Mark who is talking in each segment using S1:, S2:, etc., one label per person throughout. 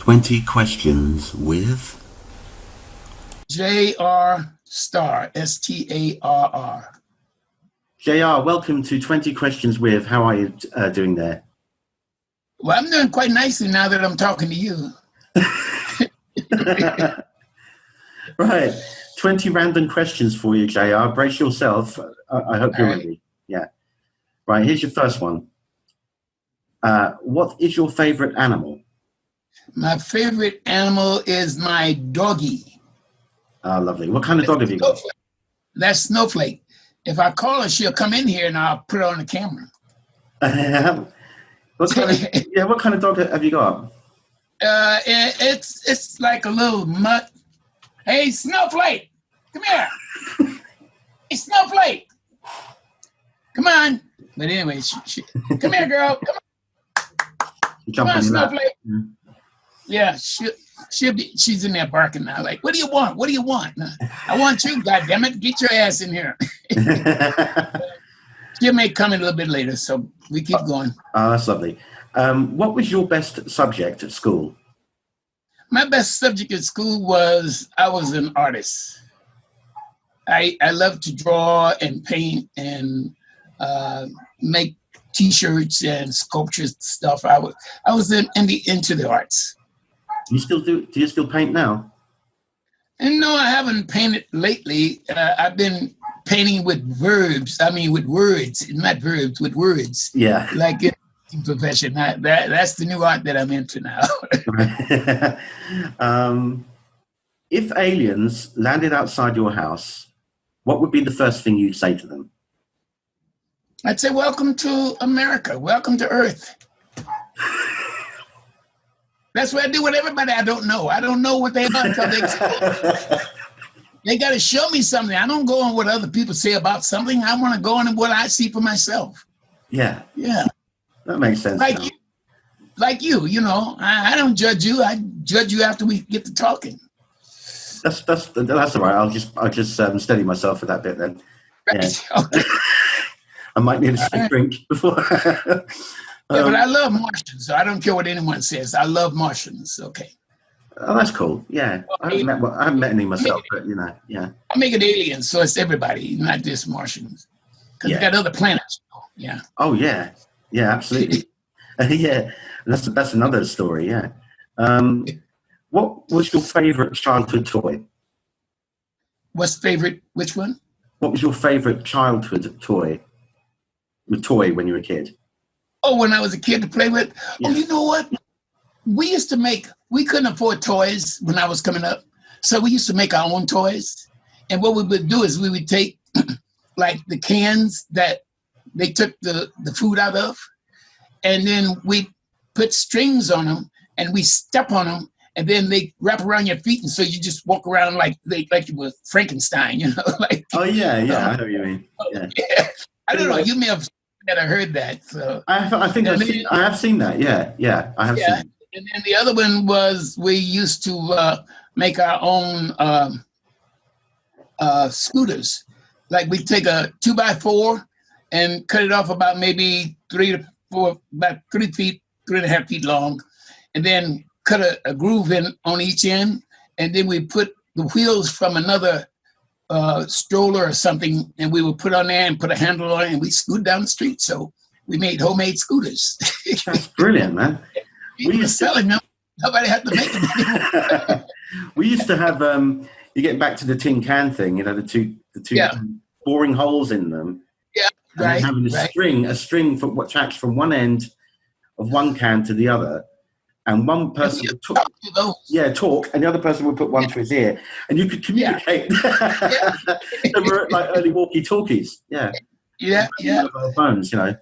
S1: 20 questions with
S2: JR Starr, Starr.
S1: JR. Welcome to 20 questions with. How are you doing there?
S2: Well, I'm doing quite nicely now that I'm talking to you.
S1: Right. 20 random questions for you, JR. Brace yourself. I hope you're ready. Yeah. Right. Here's your first one. What is your favorite animal?
S2: My favorite animal is my doggie.
S1: Oh, lovely. What kind of dog have you got?
S2: That's Snowflake. If I call her, she'll come in here and I'll put her on the camera.
S1: What kind of dog have you got?
S2: It's like a little mutt. Hey, Snowflake, come here. Hey, Snowflake, come on. But anyway, come here, girl. Come on, Snowflake. Yeah, she's in there barking now. Like, what do you want? What do you want? I want you, goddammit. Get your ass in here. She may come in a little bit later, so we keep going.
S1: Oh, that's lovely. What was your best subject at school?
S2: My best subject at school was I was an artist. I love to draw and paint and make T-shirts and sculptures stuff. I was into the arts.
S1: Do you still paint now?
S2: And no, I haven't painted lately. I've been painting with verbs. I mean, with words, not verbs, with words.
S1: Yeah.
S2: Like in profession. That's the new art that I'm into now.
S1: If aliens landed outside your house, what would be the first thing you'd say to them?
S2: I'd say, welcome to America. Welcome to Earth. That's what I do with everybody I don't know. I don't know what they are until they got to show me something. I don't go on what other people say about something. I want to go on what I see for myself.
S1: Yeah.
S2: Yeah.
S1: That makes sense.
S2: Like you, I don't judge you. I judge you after we get to talking.
S1: That's all right. I'll just steady myself for that bit then.
S2: Right.
S1: Yeah.
S2: Okay.
S1: I might need a drink before.
S2: Yeah, but I love Martians, so I don't care what anyone says. I love Martians. Okay.
S1: Oh, that's cool. Yeah, I haven't met any myself, but yeah.
S2: I make it aliens, so it's everybody, not just Martians, because we got other planets. Yeah.
S1: Oh yeah, absolutely. Yeah, that's another story. Yeah. What was your favorite childhood toy?
S2: What's favorite? Which one?
S1: What was your favorite childhood toy? The toy when you were a kid?
S2: Oh, when I was a kid to play with? Yeah. Oh, you know what? We couldn't afford toys when I was coming up. So we used to make our own toys. And what we would do is we would take like the cans that they took the food out of, and then we put strings on them and we step on them, and then they wrap around your feet. And so you just walk around like you were Frankenstein, like.
S1: Oh, yeah. I know what you mean. Yeah.
S2: Yeah. I don't know. You may have heard that. So
S1: I think I have seen that. Yeah, I have seen it.
S2: And then the other one was we used to make our own scooters. Like we take a 2x4 and cut it off about maybe 3 to 4, about 3 feet, 3.5 feet long, and then cut a groove in on each end, and then we put the wheels from another stroller or something, and we would put on there and put a handle on it, and we scoot down the street. So we made homemade scooters.
S1: That's brilliant, man.
S2: We were selling them. Nobody had to make them anymore.
S1: We used to have you get back to the tin can thing, the two boring holes in them.
S2: Yeah,
S1: and having a string for what tracks from one end of one can to the other. And one person would talk, and the other person would put one to his ear, and you could communicate. Yeah. They were like early walkie-talkies. Yeah. Mobile phones, Yeah.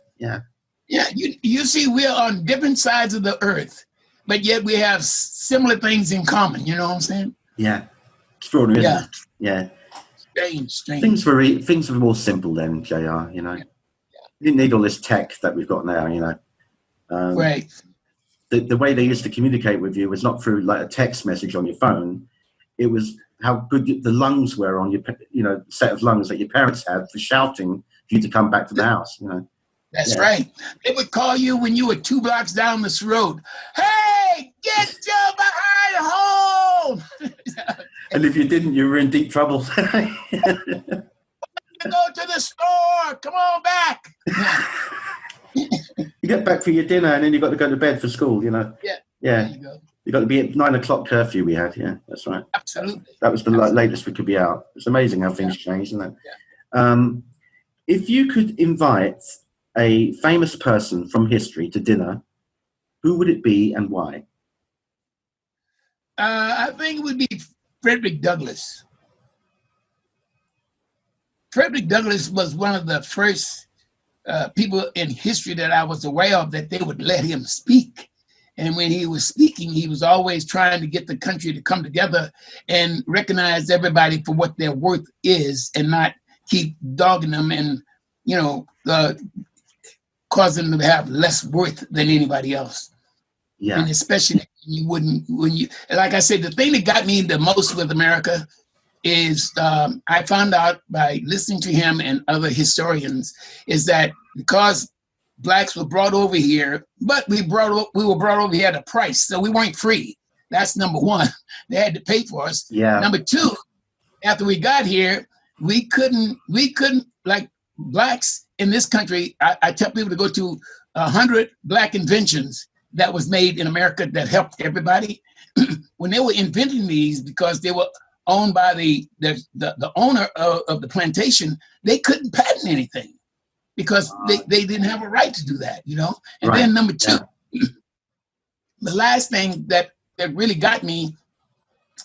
S2: Yeah. You see, we're on different sides of the earth, but yet we have similar things in common. You know what I'm saying?
S1: Yeah. Extraordinary. Isn't it? Yeah.
S2: Strange.
S1: Things were more simple then, JR. You didn't need all this tech that we've got now.
S2: Right.
S1: The way they used to communicate with you was not through like a text message on your phone. It was how good the lungs were on your, set of lungs that your parents had for shouting for you to come back to the house.
S2: That's right. They would call you when you were 2 blocks down this road. Hey, get your behind
S1: And if you didn't, you were in deep trouble.
S2: Go to the store. Come on back.
S1: You get back for your dinner, and then you got to go to bed for school. You know.
S2: Yeah.
S1: Yeah. You got to be at 9 o'clock curfew. We had. Yeah, that's right.
S2: Absolutely.
S1: That was the latest we could be out. It's amazing how things change, isn't it?
S2: Yeah.
S1: If you could invite a famous person from history to dinner, who would it be and why?
S2: I think it would be Frederick Douglass. Frederick Douglass was one of the first people in history that I was aware of that they would let him speak. And when he was speaking, he was always trying to get the country to come together and recognize everybody for what their worth is and not keep dogging them and, causing them to have less worth than anybody else.
S1: Yeah.
S2: And especially like I said, the thing that got me the most with America is I found out by listening to him and other historians is that because Blacks were brought over here, but we were brought over here at a price, so we weren't free. That's number one. They had to pay for us.
S1: Yeah.
S2: Number two, after we got here, we couldn't like Blacks in this country. I tell people to go to 100 Black inventions that was made in America that helped everybody. When they were inventing these, because they were owned by the owner of the plantation, they couldn't patent anything because they didn't have a right to do that, And
S1: right.
S2: then number two, the last thing that really got me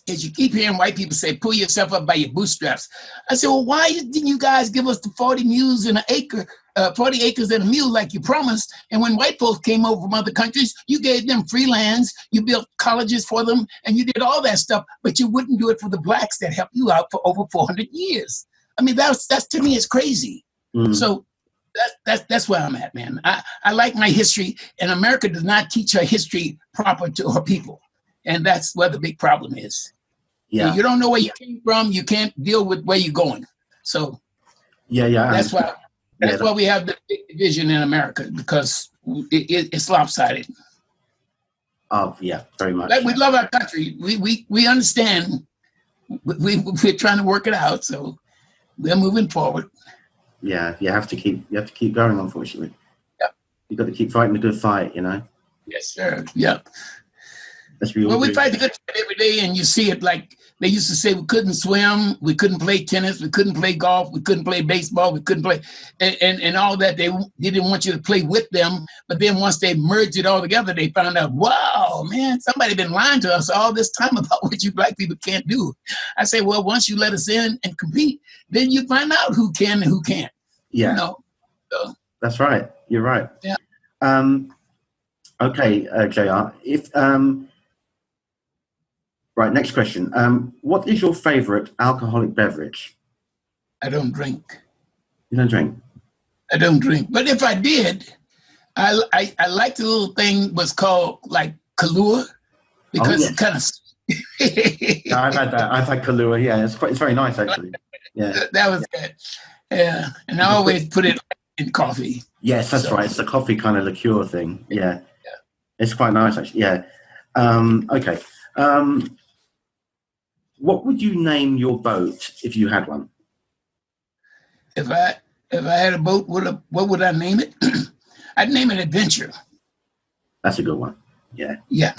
S2: is you keep hearing white people say, pull yourself up by your bootstraps. I said, well, why didn't you guys give us the 40 mules and 40 acres and a mule like you promised? And when white folks came over from other countries, you gave them free lands, you built colleges for them, and you did all that stuff, but you wouldn't do it for the Blacks that helped you out for over 400 years. I mean, that's to me, it's crazy. Mm. So that's where I'm at, man. I like my history, and America does not teach her history proper to her people. And that's where the big problem is. Yeah. If you don't know where you came from, you can't deal with where you're going. So that's why we have the big division in America, because it's lopsided.
S1: Oh, yeah, very much.
S2: Like, we love our country. We understand. We're trying to work it out, so we're moving forward.
S1: Yeah, you have to keep going, unfortunately.
S2: Yeah.
S1: You got to keep fighting the good fight,
S2: Yes, sir. Yeah.
S1: Well,
S2: we fight the good fight every day, and you see it like they used to say we couldn't swim, we couldn't play tennis, we couldn't play golf, we couldn't play baseball, we couldn't play, and all that. They didn't want you to play with them, but then once they merged it all together, they found out, wow, man, somebody been lying to us all this time about what you Black people can't do. I say, well, once you let us in and compete, then you find out who can and who can't.
S1: Yeah.
S2: So.
S1: That's right. You're right.
S2: Yeah.
S1: Okay, JR. Right, next question. What is your favorite alcoholic beverage?
S2: I don't drink.
S1: You don't drink?
S2: I don't drink. But if I did, I like the little thing was called like Kahlua, because it kind of.
S1: Yeah, I've had that. I've had Kahlua. Yeah, it's very nice actually. Yeah.
S2: That was good. Yeah, and I always put it in coffee.
S1: Yes, that's right. It's the coffee kind of liqueur thing. Yeah. It's quite nice actually. Yeah. Okay. What would you name your boat if you had one?
S2: If I had a boat, what would I name it? I'd name it Adventure.
S1: That's a good one. Yeah.
S2: Yeah.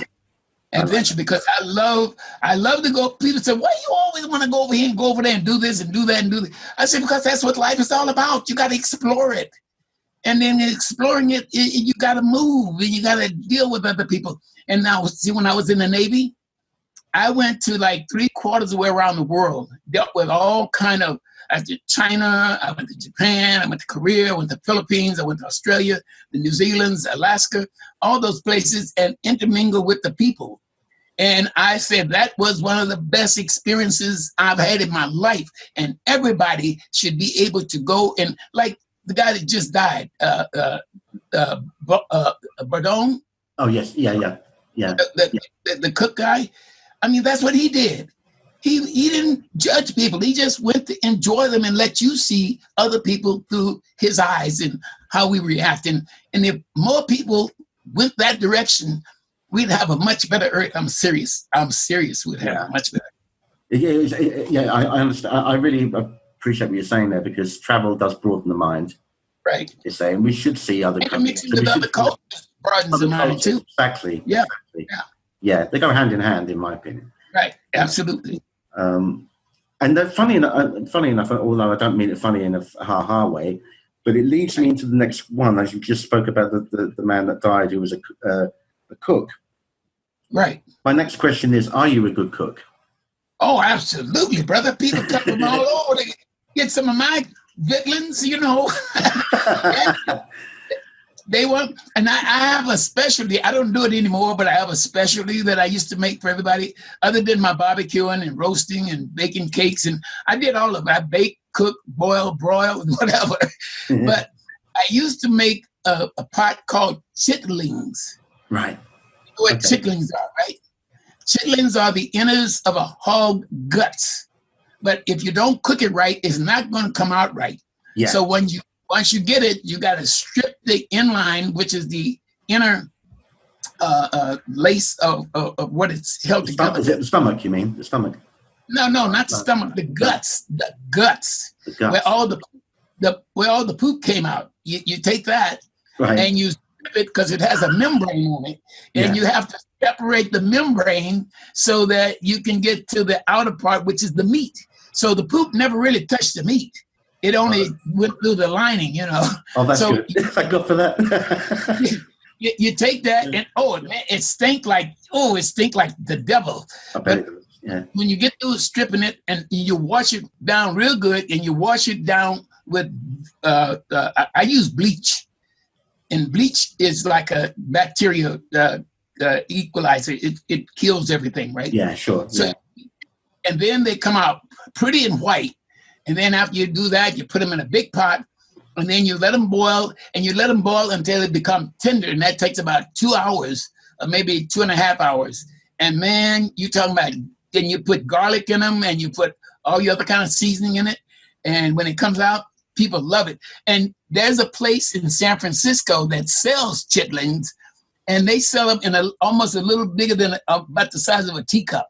S2: Adventure, because I love to go. People say, why you always want to go over here and go over there and do this and do that and do that? I say, because that's what life is all about. You got to explore it. And then exploring it, you got to move and you got to deal with other people. And now, see, when I was in the Navy, I went to like 3/4 of the way around the world, dealt with all kind of, I did China, I went to Japan, I went to Korea, I went to Philippines, I went to Australia, the New Zealands, Alaska, all those places, and intermingle with the people. And I said that was one of the best experiences I've had in my life. And everybody should be able to go, and like the guy that just died, Bardone.
S1: Oh, yes. Yeah.
S2: The cook guy. I mean, that's what he did. He didn't judge people. He just went to enjoy them and let you see other people through his eyes and how we react. And if more people went that direction, we'd have a much better earth. I'm serious. We'd have a much better.
S1: Yeah, I understand. I really appreciate what you're saying there, because travel does broaden the mind.
S2: Right.
S1: You're saying we should see other
S2: And
S1: countries.
S2: mixing with other cultures broadens the mind too.
S1: Exactly.
S2: Yeah.
S1: Exactly. Yeah, they go hand in hand, in my opinion.
S2: Right. Absolutely.
S1: And they're funny enough, although I don't mean it funny in a ha-ha way, but it leads me into the next one, as you just spoke about the man that died who was a cook.
S2: Right.
S1: My next question is, are you a good cook?
S2: Oh, absolutely, brother. People come from all over to get some of my vitlins, you know. They want, and I have a specialty. I don't do it anymore, but I have a specialty that I used to make for everybody, other than my barbecuing and roasting and baking cakes. And I did all of it. I bake, cook, boil, broil, whatever. Mm-hmm. But I used to make a pot called chitlings.
S1: Right.
S2: You know what chitlings are, right? Chitlings are the innards of a hog guts. But if you don't cook it right, it's not going to come out right. Yeah. So once you get it, you got to strip the inline, which is the inner lace of what it's held together.
S1: Is it the stomach, you mean? The stomach?
S2: No, not the stomach. The guts. The guts. Where all the poop came out. You take that and you strip it, because it has a membrane on it. And you have to separate the membrane so that you can get to the outer part, which is the meat. So the poop never really touched the meat. It only went through the lining, you know.
S1: Oh, that's good. Thank God for that.
S2: you take that and man, it stink like the devil. But when you get through stripping it and you wash it down real good, and you wash it down with I use bleach, and bleach is like a bacteria equalizer. It kills everything, right?
S1: Yeah, sure. So,
S2: and then they come out pretty and white. And then after you do that, you put them in a big pot, and then you let them boil, and you let them boil until they become tender. And that takes about 2 hours, or maybe 2.5 hours. And man, you talking about, then you put garlic in them, and you put all the other kind of seasoning in it. And when it comes out, people love it. And there's a place in San Francisco that sells chitlings, and they sell them in almost a little bigger than about the size of a teacup.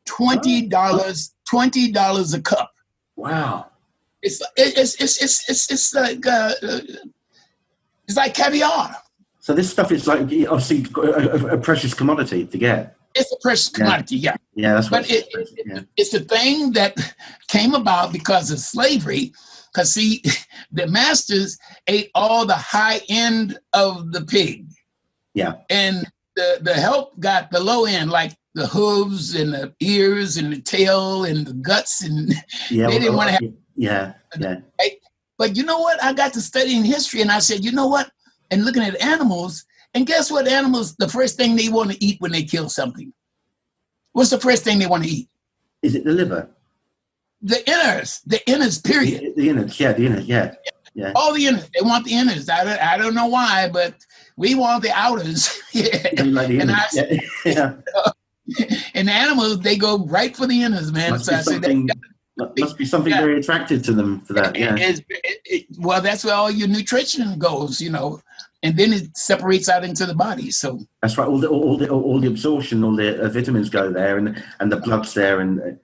S2: $20 a cup.
S1: Wow.
S2: It's like caviar.
S1: So this stuff is like obviously a precious commodity to get.
S2: It's a precious commodity, yeah.
S1: Yeah, that's what.
S2: But it's a thing that came about because of slavery. Because see, the masters ate all the high end of the pig. Yeah. And the help got the low end, like the hooves and the ears and the tail and the guts, and they didn't want to have.
S1: Yeah.
S2: Right? But you know what? I got to studying history, and I said, you know what? And looking at animals, and guess what? Animals, the first thing they want to eat when they kill something. What's the first thing they want to eat?
S1: Is it the liver?
S2: The innards, period.
S1: The innards, yeah.
S2: All the innards. They want the innards. I don't know why, but we want the outers.
S1: Like the innards.
S2: And animals, they go right for the innards, man.
S1: Must be something very attractive to them for that.
S2: Well, that's where all your nutrition goes, you know, and then it separates out into the body. So
S1: that's right. All the absorption, all the vitamins go there, and the blood's there, and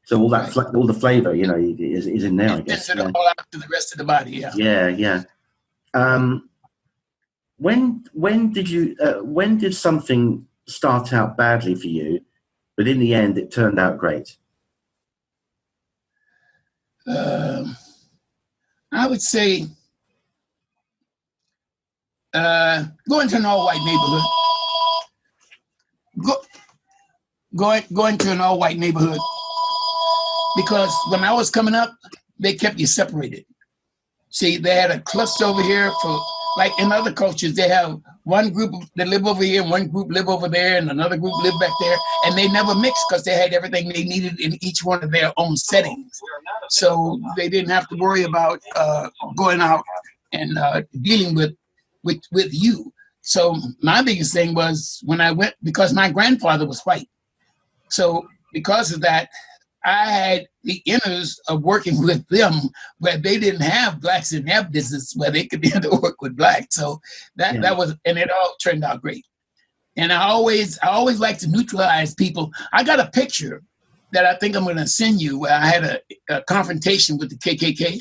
S1: so all that all the flavor, you know, is in there. I guess.
S2: It all out to the rest of the body.
S1: Yeah. When did something start out badly for you, but in the end it turned out great?
S2: I would say going to an all-white neighborhood. Going to an all-white neighborhood, because when I was coming up, they kept you separated. See, they had a cluster over here for, like in other cultures, they have one group that live over here, and one group live over there, and another group live back there, and they never mixed because they had everything they needed in each one of their own settings. So they didn't have to worry about going out and dealing with you. So my biggest thing was when I went, because my grandfather was white. So because of that, I had the inners of working with them where they didn't have blacks in their business where they could work with blacks. So that was, and it all turned out great. And I always like to neutralize people. I got a picture that I think I'm going to send you, where I had a confrontation with the KKK,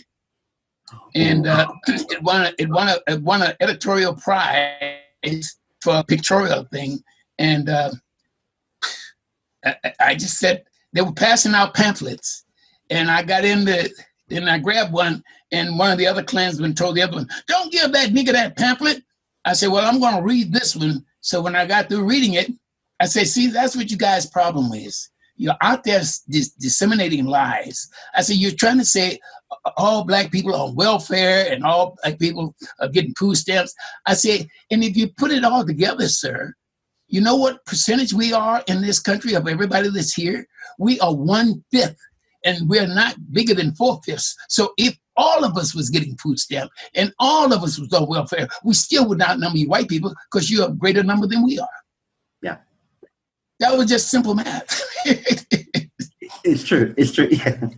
S2: and it won an editorial prize for a pictorial thing, and I just said they were passing out pamphlets, and I got in and I grabbed one, and one of the other Klansmen told the other one, "Don't give that nigga that pamphlet." I said, "Well, I'm going to read this one." So when I got through reading it, I said, "See, that's what you guys' problem is. You're out there disseminating lies." I said, "You're trying to say all black people are on welfare and all black people are getting food stamps." I said, "And if you put it all together, sir, you know what percentage we are in this country of everybody that's here? We are 1/5, and we're not bigger than 4/5. So if all of us was getting food stamp and all of us was on welfare, we still would not number you white people because you're a greater number than we are."
S1: Yeah.
S2: That was just simple math.
S1: It's true. It's true. Yeah.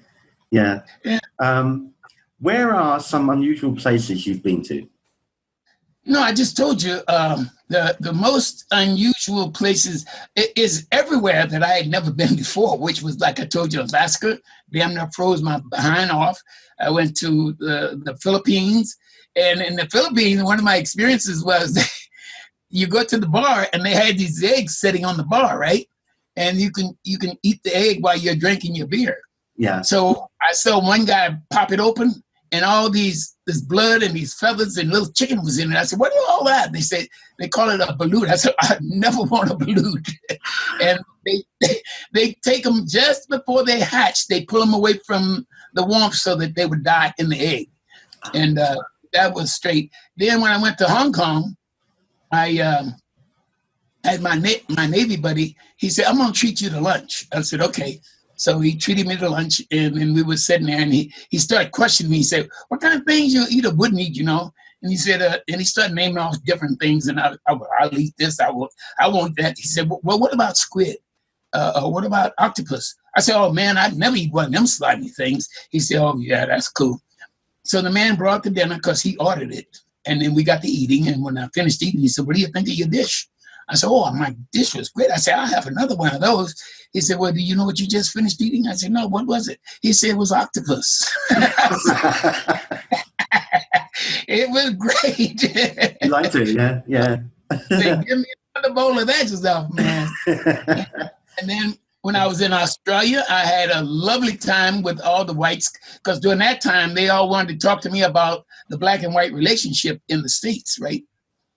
S1: Yeah. Where are some unusual places you've been to?
S2: No, I just told you the most unusual places is everywhere that I had never been before, which was, like I told you, Alaska. Damn near froze my behind off. I went to the Philippines. And in the Philippines, one of my experiences was you go to the bar and they had these eggs sitting on the bar, right? And you can eat the egg while you're drinking your beer. Yeah. So I saw one guy pop it open, and all this blood and these feathers and little chicken was in it. I said, "What is all that?" They said, they call it a balut. I said, "I never want a balut." And they take them just before they hatch. They pull them away from the warmth so that they would die in the egg. And that was straight. Then when I went to Hong Kong, I had my Navy buddy. He said, "I'm going to treat you to lunch." I said, "Okay." So he treated me to lunch, and we were sitting there, and he started questioning me. He said, "What kind of things you eat or wouldn't eat, you know?" And he said, and he started naming off different things, and I'll eat this, I won't eat that. He said, "Well, what about squid? Or what about octopus?" I said, "Oh man, I'd never eat one of them slimy things." He said, "Oh yeah, that's cool." So the man brought the dinner because he ordered it, and then we got to eating. And when I finished eating, he said, "What do you think of your dish?" I said, "Oh, my dish was great." I said, "I'll have another one of those." He said, "Well, do you know what you just finished eating?" I said, "No, what was it?" He said, "It was octopus." It was great.
S1: You liked it, yeah, yeah.
S2: Said, "Give me another bowl of that yourself, man." And then when I was in Australia, I had a lovely time with all the whites, because during that time, they all wanted to talk to me about the black and white relationship in the States, right?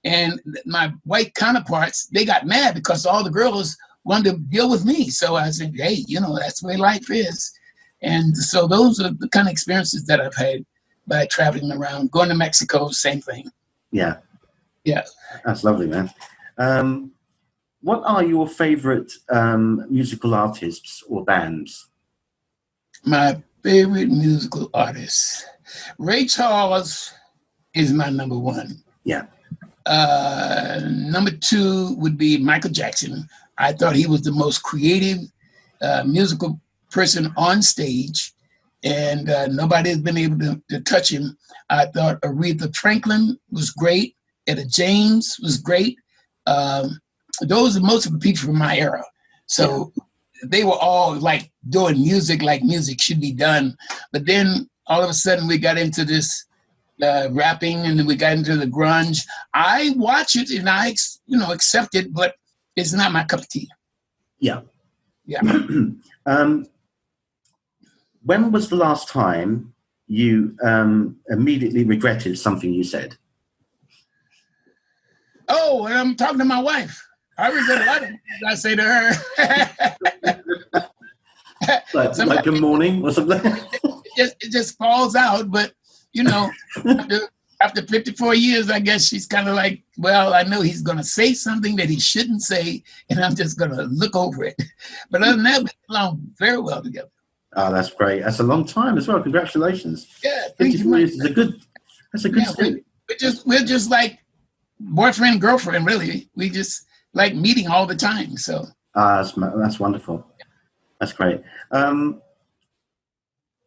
S2: And my white counterparts, they got mad because all the girls wanted to deal with me. So I said, "Hey, you know, that's the way life is." And so those are the kind of experiences that I've had by traveling around. Going to Mexico, same thing.
S1: Yeah.
S2: Yeah.
S1: That's lovely, man. What are your favorite musical artists or bands?
S2: My favorite musical artist, Ray Charles is my number one.
S1: Yeah.
S2: Number two would be Michael Jackson. I thought he was the most creative musical person on stage, and nobody has been able to touch him. I thought Aretha Franklin was great. Etta James was great. Those are most of the people from my era. So they were all like doing music like music should be done. But then all of a sudden we got into this rapping, and then we got into the grunge. I watch it and I, accept it, but it's not my cup of tea.
S1: Yeah.
S2: Yeah.
S1: When was the last time you immediately regretted something you said?
S2: Oh, and I'm talking to my wife. I regret a lot of things I say to her.
S1: like good morning or something?
S2: It just falls out, but after 54 years, I guess she's kind of like, well, I know he's going to say something that he shouldn't say, and I'm just going to look over it. But other than that, we get along very well together.
S1: Oh, that's great. That's a long time as well. Congratulations.
S2: Yeah,
S1: 54 years is that's a good stint.
S2: We're just like boyfriend and girlfriend, really. We just like meeting all the time. So
S1: that's wonderful. That's great. I'm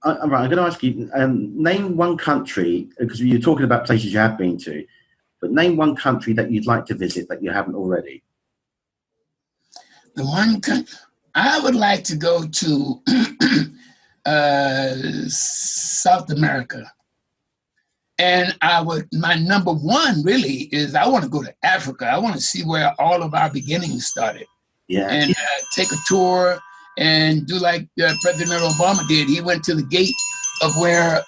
S1: going to ask you, name one country, because you're talking about places you have been to, but name one country that you'd like to visit that you haven't already.
S2: The one country, I would like to go to South America. And my number one really is I want to go to Africa. I want to see where all of our beginnings started.
S1: Yeah.
S2: And take a tour and do like President Obama did. He went to the gate of where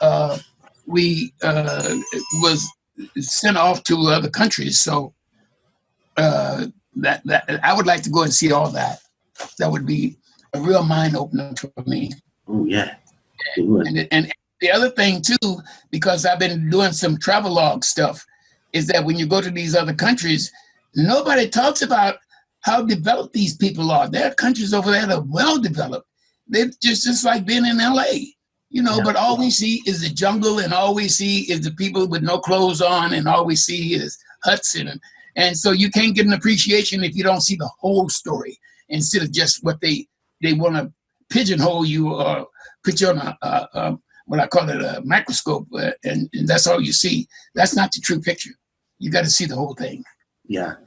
S2: we was sent off to other countries. So that I would like to go and see all that. That would be a real mind opener for me.
S1: Oh yeah.
S2: And the other thing too, because I've been doing some travelogue stuff, is that when you go to these other countries, nobody talks about how developed these people are. There are countries over there that are well developed. They're just like being in LA, you know, but all we see is the jungle, and all we see is the people with no clothes on, and all we see is huts. And so you can't get an appreciation if you don't see the whole story, instead of just what they want to pigeonhole you or put you on a what I call it a microscope, and that's all you see. That's not the true picture. You got to see the whole thing.
S1: Yeah,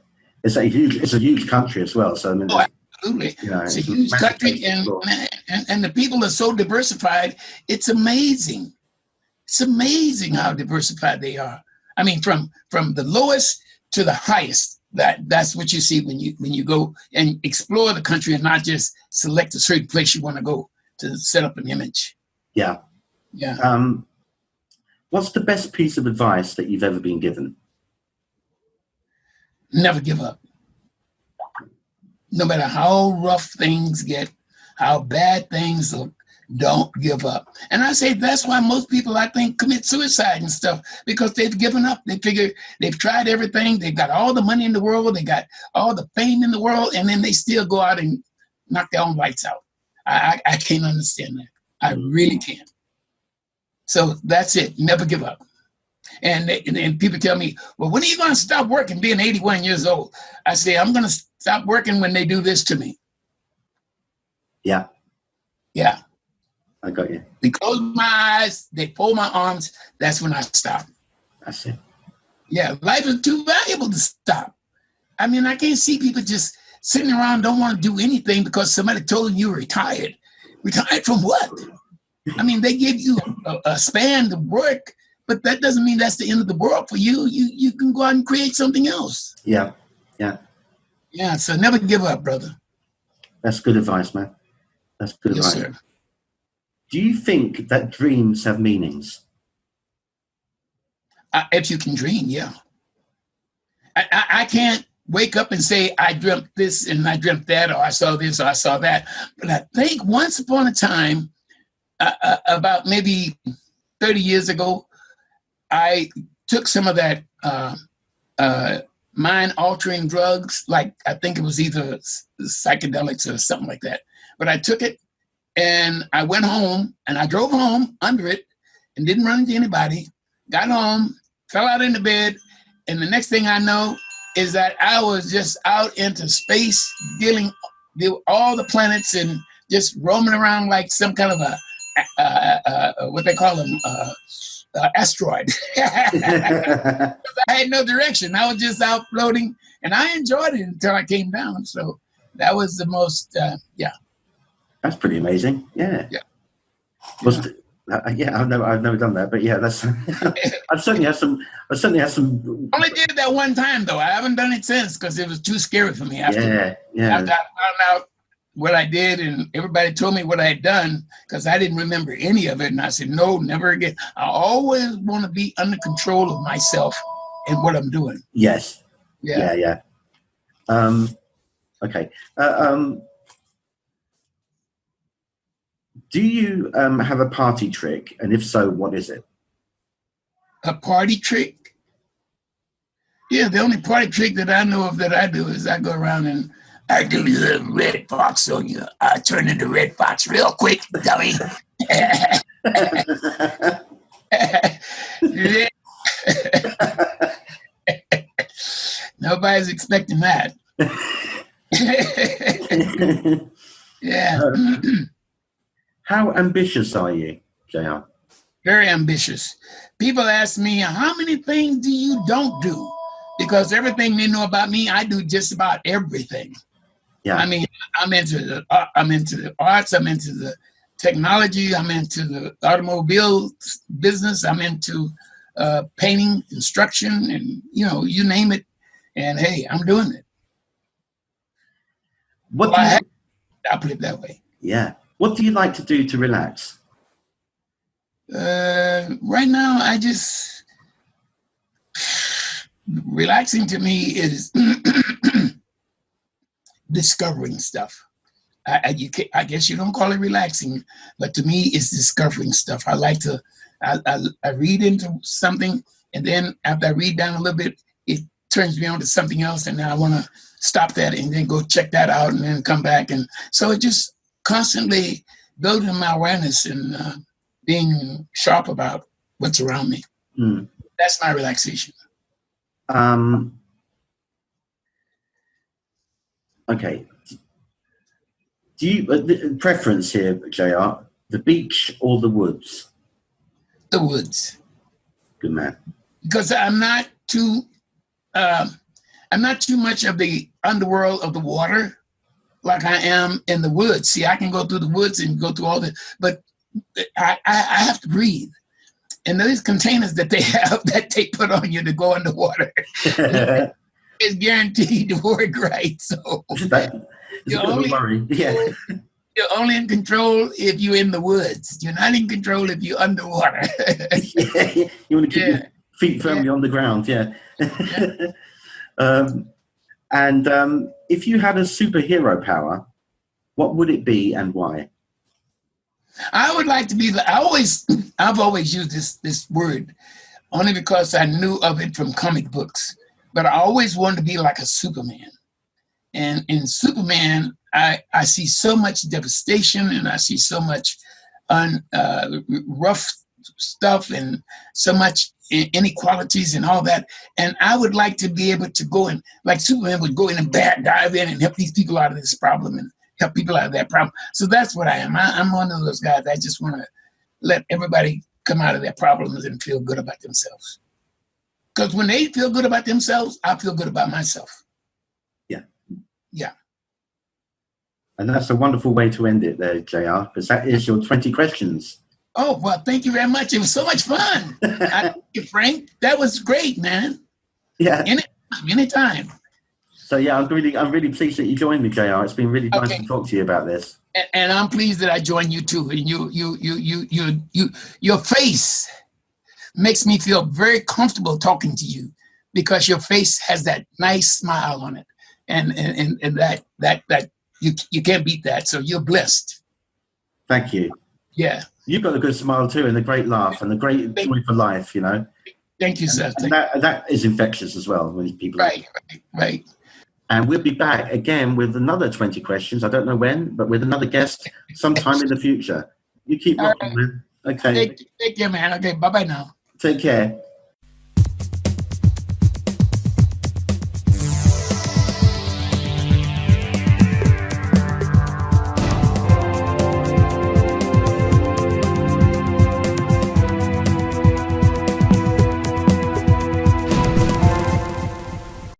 S1: it's a huge country as well. So I mean,
S2: absolutely, you know, it's a huge country, and the people are so diversified. It's amazing. It's amazing how diversified they are. I mean, from the lowest to the highest. That's what you see when you go and explore the country, and not just select a certain place you want to go to set up an image.
S1: Yeah. Yeah. What's the best piece of advice that you've ever been given?
S2: Never give up. No matter how rough things get, how bad things look, don't give up. And I say that's why most people, I think, commit suicide and stuff, because they've given up. They figure they've tried everything. They've got all the money in the world. They got all the fame in the world, and then they still go out and knock their own lights out. I can't understand that. I really can't. So that's it. Never give up. And people tell me, well, when are you going to stop working being 81 years old? I say, I'm going to stop working when they do this to me.
S1: Yeah.
S2: Yeah.
S1: I got you.
S2: They close my eyes. They fold my arms. That's when I stop.
S1: That's it. Yeah.
S2: Life is too valuable to stop. I mean, I can't see people just sitting around, don't want to do anything because somebody told them you were retired. Retired from what? I mean, they give you a span to work, but that doesn't mean that's the end of the world for you. You can go out and create something else.
S1: Yeah, yeah.
S2: Yeah, so never give up, brother.
S1: That's good advice, man. That's good advice.
S2: Yes, sir.
S1: Do you think that dreams have meanings?
S2: If you can dream, yeah. I can't wake up and say, I dreamt this and I dreamt that, or I saw this or I saw that. But I think once upon a time, about maybe 30 years ago, I took some of that mind-altering drugs, like I think it was either psychedelics or something like that. But I took it and I went home and I drove home under it and didn't run into anybody. Got home, fell out into bed, and the next thing I know is that I was just out into space, dealing with all the planets and just roaming around like some kind of a what they call them, asteroid. I had no direction. I was just out floating, and I enjoyed it until I came down. So that was the most, yeah.
S1: That's pretty amazing. Yeah.
S2: Yeah.
S1: Yeah, I've never done that, but yeah, that's. I've certainly had some.
S2: Only did it that one time though. I haven't done it since because it was too scary for me. After I found out what I did, and everybody told me what I had done, because I didn't remember any of it, and I said, no, never again. I always want to be under control of myself and what I'm doing.
S1: Yes.
S2: Yeah.
S1: Yeah. Okay. Do you have a party trick? And if so, what is it?
S2: A party trick? Yeah, the only party trick that I know of that I do is I go around and I do the red fox on you. I turn into Red Fox real quick, dummy. Nobody's expecting that. Yeah.
S1: How ambitious are you, JR?
S2: Very ambitious. People ask me, how many things do you don't do? Because everything they know about me, I do just about everything.
S1: Yeah.
S2: I mean, I'm into the arts. I'm into the technology. I'm into the automobile business. I'm into painting, construction, and you name it. And hey, I'm doing it. I put it that way.
S1: Yeah. What do you like to do to relax?
S2: Right now, I just relaxing to me is discovering stuff. I guess you don't call it relaxing, but to me, it's discovering stuff. I like to. I read into something, and then after I read down a little bit, it turns me on to something else, and then I want to stop that and then go check that out, and then come back, and so it just constantly building my awareness and being sharp about what's around me. That's my relaxation.
S1: Okay. Do you preference here, JR, the beach or the woods?
S2: The woods.
S1: Good man.
S2: Because I'm not too much of the underworld of the water like I am in the woods. See, I can go through the woods and go through all the, but I have to breathe. And those containers that they have that they put on you to go underwater, it's guaranteed to work right. So you're only in control if you're in the woods. You're not in control if you're underwater.
S1: You want to keep your feet firmly on the ground, And if you had a superhero power, what would it be and why?
S2: I would like to be. I've always used this word only because I knew of it from comic books. But I always wanted to be like a Superman. And in Superman, I see so much devastation, and I see so much rough stuff, and so much inequalities and all that. And I would like to be able to go in, like Superman would go in and dive in and help these people out of this problem and help people out of that problem. So that's what I am. I'm one of those guys. I just want to let everybody come out of their problems and feel good about themselves. Because when they feel good about themselves, I feel good about myself. Yeah.
S1: And that's a wonderful way to end it there, JR, because that is your 20 questions.
S2: Oh, well, thank you very much. It was so much fun. Thank you, Frank. That was great, man.
S1: Yeah.
S2: Anytime.
S1: So yeah, I'm really pleased that you joined me, JR. It's been really nice to talk to you about this.
S2: And I'm pleased that I joined you too. And your face makes me feel very comfortable talking to you because your face has that nice smile on it, and that you can't beat that. So you're blessed. Thank you. Yeah. You've got a good smile too, and a great laugh, and a great joy for life. Thank you, sir. And that is infectious as well when people. Right. And we'll be back again with another 20 questions. I don't know when, but with another guest sometime in the future. You keep watching, man. Okay. Take care, man. Okay. Bye-bye now. Take care.